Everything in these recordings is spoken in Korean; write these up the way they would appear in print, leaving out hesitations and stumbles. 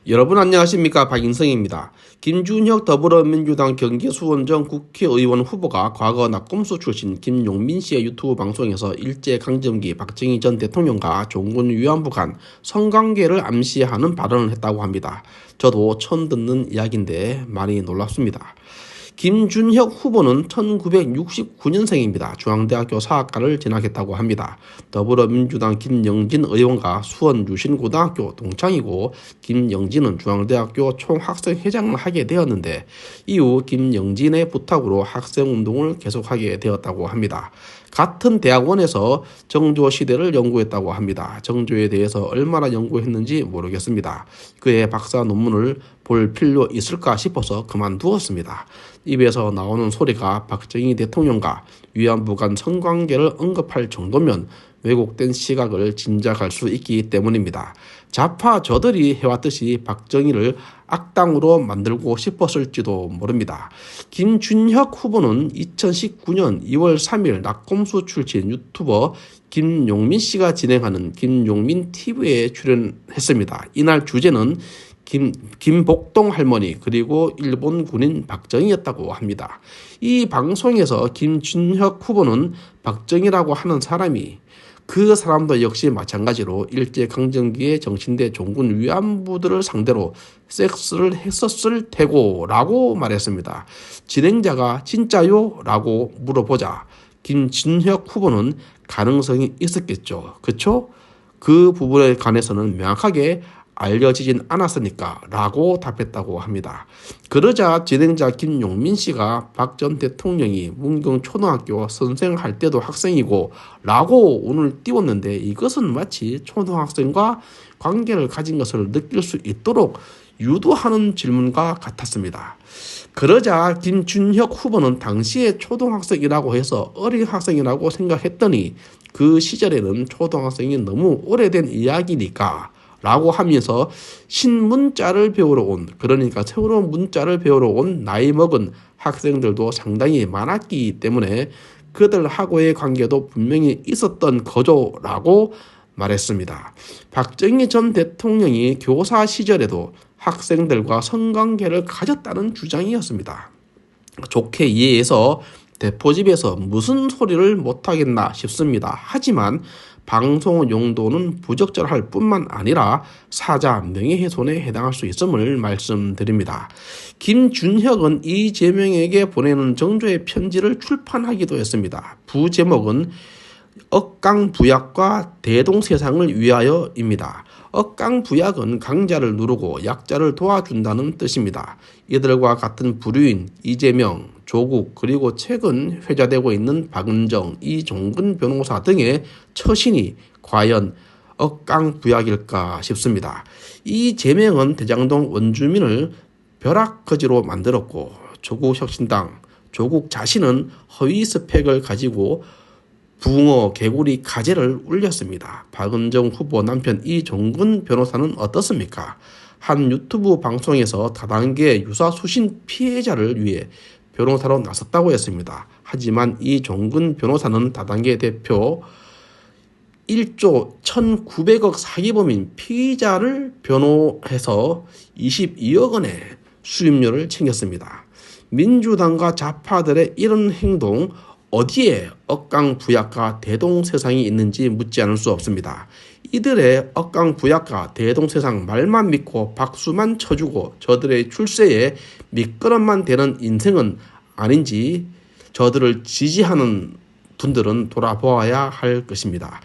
여러분 안녕하십니까, 박인성입니다. 김준혁 더불어민주당 경기 수원정 국회의원 후보가 과거 낙검수 출신 김용민 씨의 유튜브 방송에서 일제강점기 박정희 전 대통령과 종군 위안부 간 성관계를 암시하는 발언을 했다고 합니다. 저도 처음 듣는 이야기인데 많이 놀랍습니다. 김준혁 후보는 1969년생입니다. 중앙대학교 사학과를 진학했다고 합니다. 더불어민주당 김영진 의원과 수원 유신고등학교 동창이고, 김영진은 중앙대학교 총학생회장을 하게 되었는데 이후 김영진의 부탁으로 학생운동을 계속하게 되었다고 합니다. 같은 대학원에서 정조 시대를 연구했다고 합니다. 정조에 대해서 얼마나 연구했는지 모르겠습니다. 그의 박사 논문을 볼 필요 있을까 싶어서 그만두었습니다. 입에서 나오는 소리가 박정희 대통령과 위안부 간 성관계를 언급할 정도면 왜곡된 시각을 짐작할 수 있기 때문입니다. 좌파 저들이 해왔듯이 박정희를 악당으로 만들고 싶었을지도 모릅니다. 김준혁 후보는 2019년 2월 3일 낙검수 출신 유튜버 김용민 씨가 진행하는 김용민 TV에 출연했습니다. 이날 주제는 김복동 할머니 그리고 일본 군인 박정희였다고 합니다. 이 방송에서 김준혁 후보는 박정희라고 하는 사람이 그 사람도 역시 마찬가지로 일제강점기에 정신대 종군 위안부들을 상대로 섹스를 했었을 테고 라고 말했습니다. 진행자가 진짜요? 라고 물어보자 김준혁 후보는 가능성이 있었겠죠. 그쵸? 그 부분에 관해서는 명확하게 알려지진 않았으니까 라고 답했다고 합니다. 그러자 진행자 김용민 씨가 박 전 대통령이 문경초등학교 선생할 때도 학생이고 라고 운을 띄웠는데 이것은 마치 초등학생과 관계를 가진 것을 느낄 수 있도록 유도하는 질문과 같았습니다. 그러자 김준혁 후보는 당시에 초등학생이라고 해서 어린 학생이라고 생각했더니 그 시절에는 초등학생이 너무 오래된 이야기니까 라고 하면서 신문자를 배우러 온, 그러니까 새로운 문자를 배우러 온 나이 먹은 학생들도 상당히 많았기 때문에 그들하고의 관계도 분명히 있었던 거죠라고 말했습니다. 박정희 전 대통령이 교사 시절에도 학생들과 성관계를 가졌다는 주장이었습니다. 좋게 이해해서 대포집에서 무슨 소리를 못하겠나 싶습니다. 하지만 방송 용도는 부적절할 뿐만 아니라 사자 명예훼손에 해당할 수 있음을 말씀드립니다. 김준혁은 이재명에게 보내는 정조의 편지를 출판하기도 했습니다. 부제목은 억강부약과 대동세상을 위하여입니다. 억강부약은 강자를 누르고 약자를 도와준다는 뜻입니다. 이들과 같은 부류인 이재명, 조국, 그리고 최근 회자되고 있는 박은정, 이종근 변호사 등의 처신이 과연 억강부약일까 싶습니다. 이재명은 대장동 원주민을 벼락거지로 만들었고, 조국혁신당, 조국 자신은 허위 스펙을 가지고 붕어, 개구리, 가재를 울렸습니다. 박은정 후보 남편 이종근 변호사는 어떻습니까? 한 유튜브 방송에서 다단계 유사수신 피해자를 위해 변호사로 나섰다고 했습니다. 하지만 이종근 변호사는 다단계 대표 1조 1,900억 사기범인 피의자를 변호해서 22억 원의 수임료를 챙겼습니다. 민주당과 좌파들의 이런 행동, 어디에 억강부약과 대동세상이 있는지 묻지 않을 수 없습니다. 이들의 억강부약과 대동세상 말만 믿고 박수만 쳐주고 저들의 출세에 미끄럼만 되는 인생은 아닌지 저들을 지지하는 분들은 돌아보아야 할 것입니다.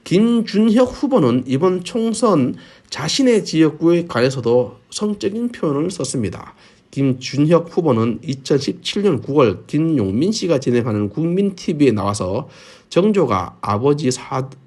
김준혁 후보는 이번 총선 자신의 지역구에 관해서도 성적인 표현을 썼습니다. 김준혁 후보는 2017년 9월 김용민 씨가 진행하는 국민TV에 나와서 정조가 아버지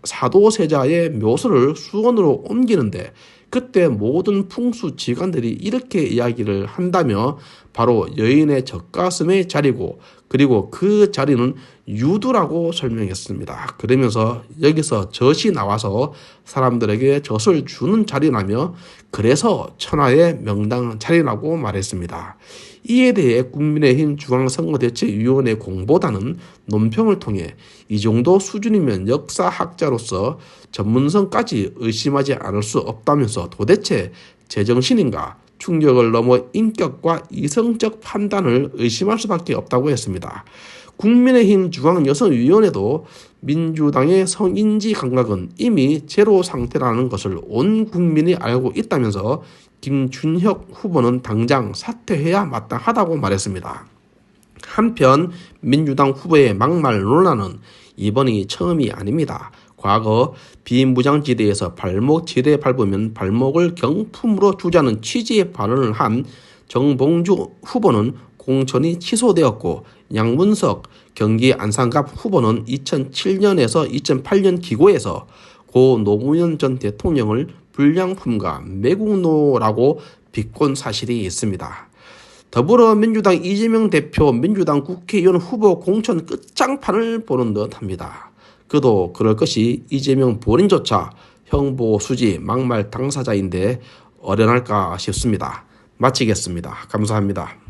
사도세자의 묘소를 수원으로 옮기는데 그때 모든 풍수지관들이 이렇게 이야기를 한다며 바로 여인의 젖가슴의 자리고, 그리고 그 자리는 유두라고 설명했습니다. 그러면서 여기서 젖이 나와서 사람들에게 젖을 주는 자리라며 그래서 천하의 명당 자리라고 말했습니다. 이에 대해 국민의힘 중앙선거대책위원회 공보단은 논평을 통해 이 정도 수준이면 역사학자로서 전문성까지 의심하지 않을 수 없다면서 도대체 제정신인가 충격을 넘어 인격과 이성적 판단을 의심할 수밖에 없다고 했습니다. 국민의힘 중앙여성위원회도 민주당의 성인지 감각은 이미 제로 상태라는 것을 온 국민이 알고 있다면서 김준혁 후보는 당장 사퇴해야 마땅하다고 말했습니다. 한편 민주당 후보의 막말 논란은 이번이 처음이 아닙니다. 과거 비무장지대에서 발목 지대 밟으면 발목을 경품으로 주자는 취지의 발언을 한 정봉주 후보는 공천이 취소되었고 양문석 경기 안산갑 후보는 2007년에서 2008년 기고에서 고 노무현 전 대통령을 불량품과 매국노라고 비꼰 사실이 있습니다. 더불어민주당 이재명 대표 민주당 국회의원 후보 공천 끝장판을 보는 듯합니다. 그도 그럴 것이 이재명 본인조차 형보 수지 막말 당사자인데 어련할까 싶습니다. 마치겠습니다. 감사합니다.